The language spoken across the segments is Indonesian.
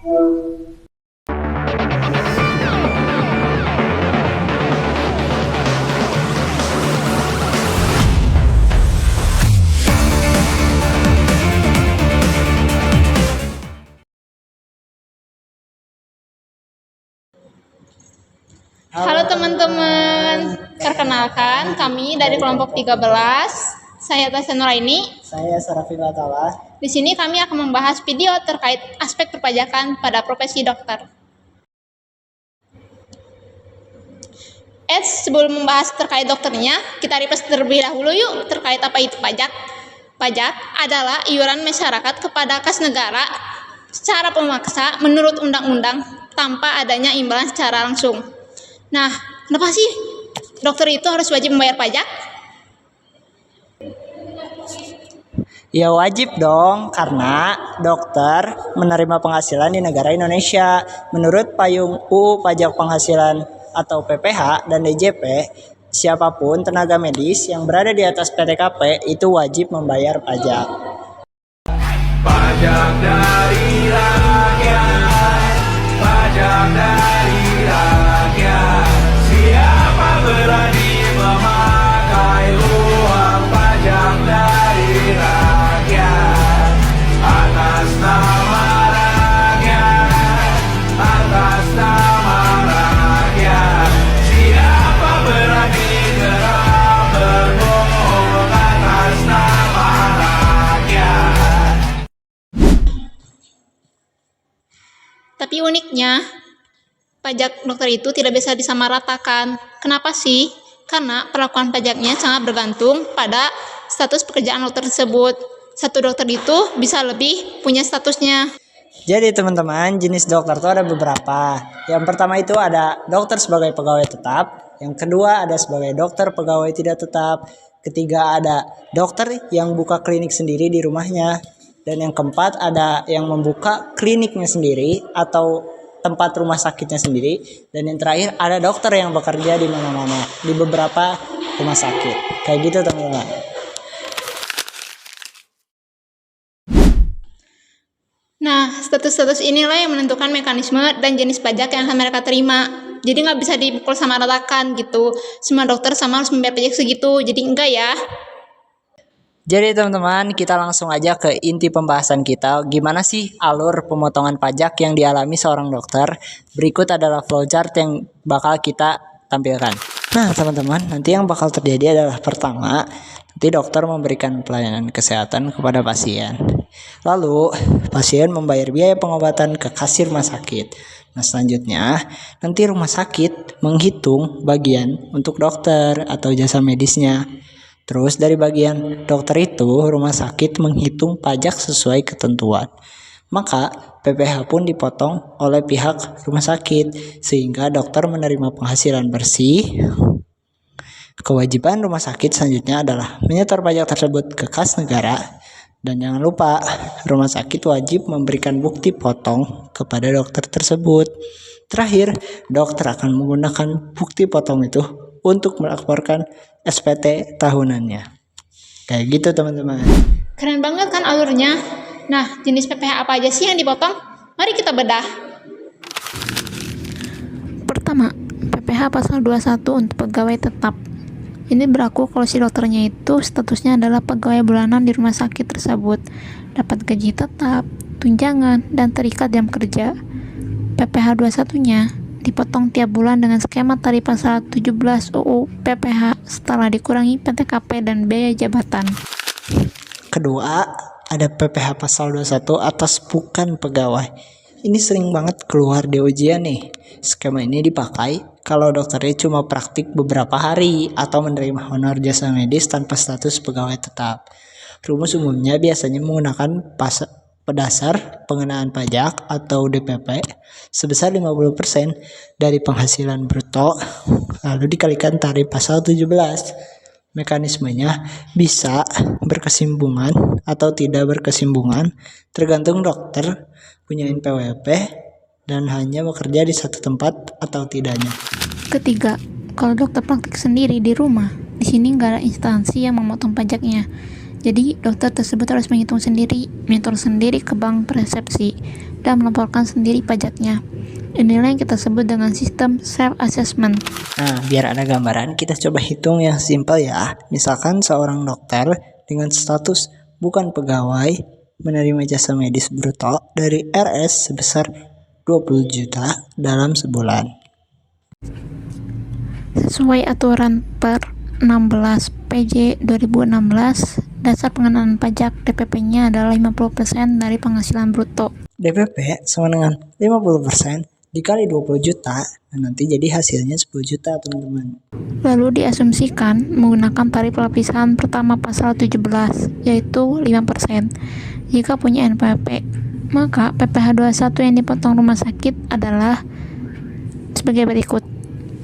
Halo teman-teman, perkenalkan kami dari kelompok 13. Saya Tasya Nuraini. Saya Sarafil Atala. Di sini kami akan membahas video terkait aspek perpajakan pada profesi dokter. Sebelum membahas terkait dokternya, kita refresh terlebih dahulu yuk terkait apa itu pajak. Pajak adalah iuran masyarakat kepada kas negara secara pemaksa menurut undang-undang tanpa adanya imbalan secara langsung. Nah, kenapa sih dokter itu harus wajib membayar pajak? Ya wajib dong, karena dokter menerima penghasilan di negara Indonesia. Menurut Payung UU Pajak Penghasilan atau PPh dan DJP, siapapun tenaga medis yang berada di atas PTKP itu wajib membayar pajak. Pajak dari rakyat, pajak dari rakyat. Siapa berani memakai uang pajak dari rakyat atas nama rakyat, atas nama rakyat. Siapa berani gerak berbohong atas nama rakyat. Tapi uniknya, pajak dokter itu tidak bisa disamaratakan. Kenapa sih? Karena perlakuan pajaknya sangat bergantung pada status pekerjaan dokter tersebut. Satu dokter itu bisa lebih punya statusnya. Jadi teman-teman, jenis dokter itu ada beberapa. Yang pertama itu ada dokter sebagai pegawai tetap. Yang kedua ada sebagai dokter pegawai tidak tetap. Ketiga ada dokter yang buka klinik sendiri di rumahnya. Dan yang keempat ada yang membuka kliniknya sendiri atau tempat rumah sakitnya sendiri. Dan yang terakhir ada dokter yang bekerja di mana-mana, di beberapa rumah sakit. Kayak gitu teman-teman. Nah, status-status inilah yang menentukan mekanisme dan jenis pajak yang akan mereka terima. Jadi nggak bisa dipukul sama ratakan gitu. Semua dokter sama harus membayar pajak segitu. Jadi enggak ya. Jadi teman-teman, kita langsung aja ke inti pembahasan kita. Gimana sih alur pemotongan pajak yang dialami seorang dokter? Berikut adalah flowchart yang bakal kita tampilkan. Nah teman-teman, nanti yang bakal terjadi adalah pertama, nanti dokter memberikan pelayanan kesehatan kepada pasien. Lalu, pasien membayar biaya pengobatan ke kasir rumah sakit. Nah selanjutnya, nanti rumah sakit menghitung bagian untuk dokter atau jasa medisnya. Terus dari bagian dokter itu, rumah sakit menghitung pajak sesuai ketentuan. Maka PPh pun dipotong oleh pihak rumah sakit, sehingga dokter menerima penghasilan bersih. Kewajiban rumah sakit selanjutnya adalah menyetor pajak tersebut ke kas negara. Dan jangan lupa, rumah sakit wajib memberikan bukti potong kepada dokter tersebut. Terakhir, dokter akan menggunakan bukti potong itu untuk melaporkan SPT tahunannya. Kayak gitu teman-teman. Keren banget kan alurnya? Nah, jenis PPh apa aja sih yang dipotong? Mari kita bedah. Pertama, PPh pasal 21 untuk pegawai tetap. Ini berlaku kalau si dokternya itu statusnya adalah pegawai bulanan di rumah sakit tersebut, dapat gaji tetap, tunjangan, dan terikat jam kerja. PPh 21-nya dipotong tiap bulan dengan skema tarif pasal 17 UU PPh setelah dikurangi PTKP dan biaya jabatan. Kedua, ada PPh pasal 21 atas bukan pegawai. Ini sering banget keluar di ujian nih. Skema ini dipakai kalau dokternya cuma praktik beberapa hari atau menerima honor jasa medis tanpa status pegawai tetap. Rumus umumnya biasanya menggunakan dasar pengenaan pajak atau DPP sebesar 50% dari penghasilan bruto lalu dikalikan tarif pasal 17. Mekanismenya bisa berkesinambungan atau tidak berkesinambungan tergantung dokter punya NPWP dan hanya bekerja di satu tempat atau tidaknya. Ketiga, kalau dokter praktik sendiri di rumah, di sini nggak ada instansi yang memotong pajaknya. Jadi, dokter tersebut harus menghitung sendiri, menyetor sendiri ke bank persepsi, dan melaporkan sendiri pajaknya. Inilah yang kita sebut dengan sistem self-assessment. Nah, biar ada gambaran, kita coba hitung yang simpel ya. Misalkan seorang dokter dengan status bukan pegawai menerima jasa medis bruto dari RS sebesar 20 juta dalam sebulan. Sesuai aturan per 16 PJ 2016, dasar pengenaan pajak DPP-nya adalah 50% dari penghasilan bruto. DPP sama dengan 50% dikali 20 juta, dan nanti jadi hasilnya 10 juta, teman-teman. Lalu diasumsikan menggunakan tarif lapisan pertama pasal 17, yaitu 5%. Jika punya NPWP, maka PPh 21 yang dipotong rumah sakit adalah sebagai berikut.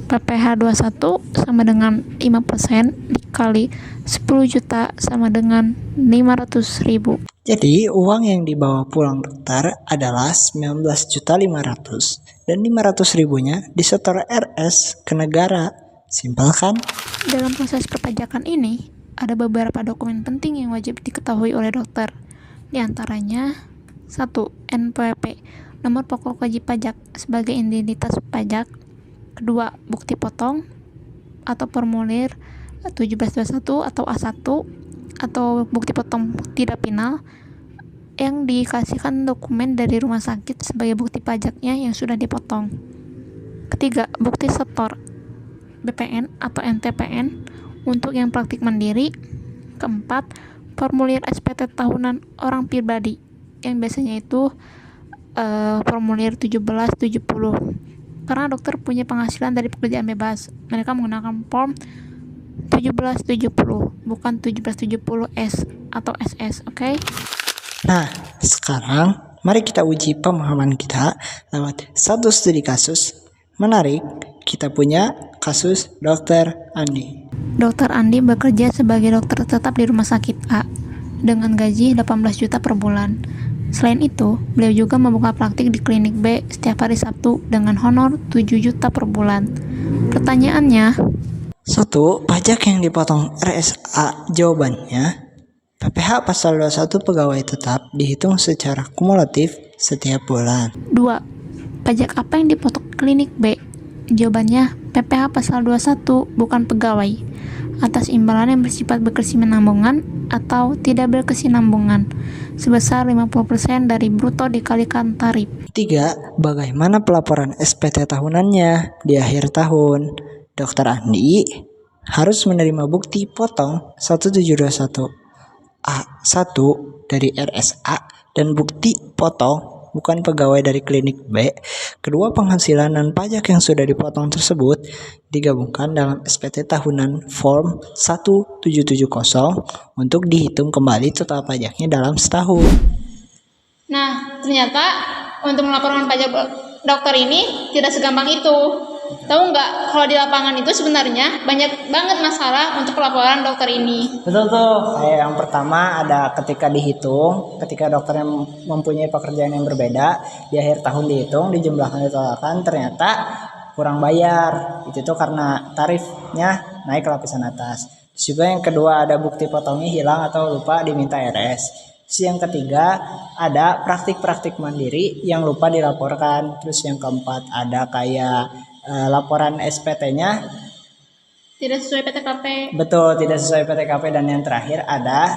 PPh 21 sama dengan 5% dikali 10 juta sama dengan 500.000. Jadi uang yang dibawa pulang dokter adalah 19.500.000 dan 500.000-nya disetor RS ke negara. Simpel kan? Dalam proses perpajakan ini, ada beberapa dokumen penting yang wajib diketahui oleh dokter. Di antaranya, 1. NPWP, nomor pokok wajib pajak sebagai identitas pajak. 2. Bukti potong atau formulir 1721 atau A1 atau bukti potong tidak final yang dikasihkan dokumen dari rumah sakit sebagai bukti pajaknya yang sudah dipotong. 3. Bukti setor BPN atau NTPN untuk yang praktik mandiri. 4. Formulir SPT tahunan orang pribadi yang biasanya itu formulir 1770. Karena dokter punya penghasilan dari pekerjaan bebas, mereka menggunakan form 1770, bukan 1770S atau SS, oke? Nah, sekarang mari kita uji pemahaman kita lewat satu studi kasus. Menarik, kita punya kasus Dr. Andi. Dr. Andi bekerja sebagai dokter tetap di rumah sakit A dengan gaji 18 juta per bulan. Selain itu, beliau juga membuka praktik di klinik B setiap hari Sabtu dengan honor 7 juta per bulan. Pertanyaannya, 1. Pajak yang dipotong RSA. Jawabannya, PPh pasal 21 pegawai tetap dihitung secara kumulatif setiap bulan. 2. Pajak apa yang dipotong klinik B? Jawabannya, PPh pasal 21 bukan pegawai, atas imbalan yang bersifat berkesinambungan atau tidak berkesinambungan, sebesar 50% dari bruto dikalikan tarif. 3. Bagaimana pelaporan SPT tahunannya di akhir tahun? Dr. Andi harus menerima bukti potong 1721 A1 dari RSA dan bukti potong bukan pegawai dari klinik B. Kedua penghasilan dan pajak yang sudah dipotong tersebut digabungkan dalam SPT tahunan form 1770 untuk dihitung kembali total pajaknya dalam setahun. Nah, ternyata untuk melaporkan pajak dokter ini tidak segampang itu. Tahu nggak, kalau di lapangan itu sebenarnya banyak banget masalah untuk laporan dokter ini. Betul tuh, kayak yang pertama ada ketika dihitung, ketika dokter yang mempunyai pekerjaan yang berbeda, di akhir tahun dihitung, dijumlahkan, ditotalkan, ternyata kurang bayar. Itu tuh karena tarifnya naik ke lapisan atas. Terus juga yang kedua ada bukti potongnya hilang atau lupa diminta RS. Terus yang ketiga ada praktik-praktik mandiri yang lupa dilaporkan. Terus yang keempat ada kayak laporan SPT-nya Tidak sesuai PTKP. betul, tidak sesuai PTKP. Dan yang terakhir ada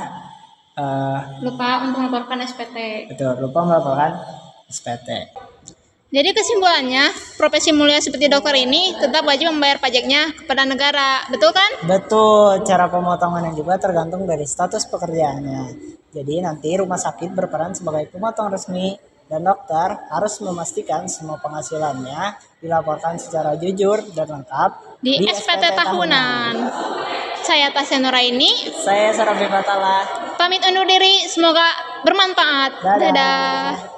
Lupa untuk melaporkan SPT. betul, lupa melaporkan SPT. Jadi kesimpulannya, profesi mulia seperti dokter ini tetap wajib membayar pajaknya kepada negara, betul kan? Betul, cara pemotongannya juga tergantung dari status pekerjaannya. Jadi nanti rumah sakit berperan sebagai pemotong resmi dan dokter harus memastikan semua penghasilannya dilaporkan secara jujur dan lengkap Di SPT tahunan. Saya Tasya Nuraini, Saya Sarafi Fatala. pamit undur diri, semoga bermanfaat. Dadah. Dadah.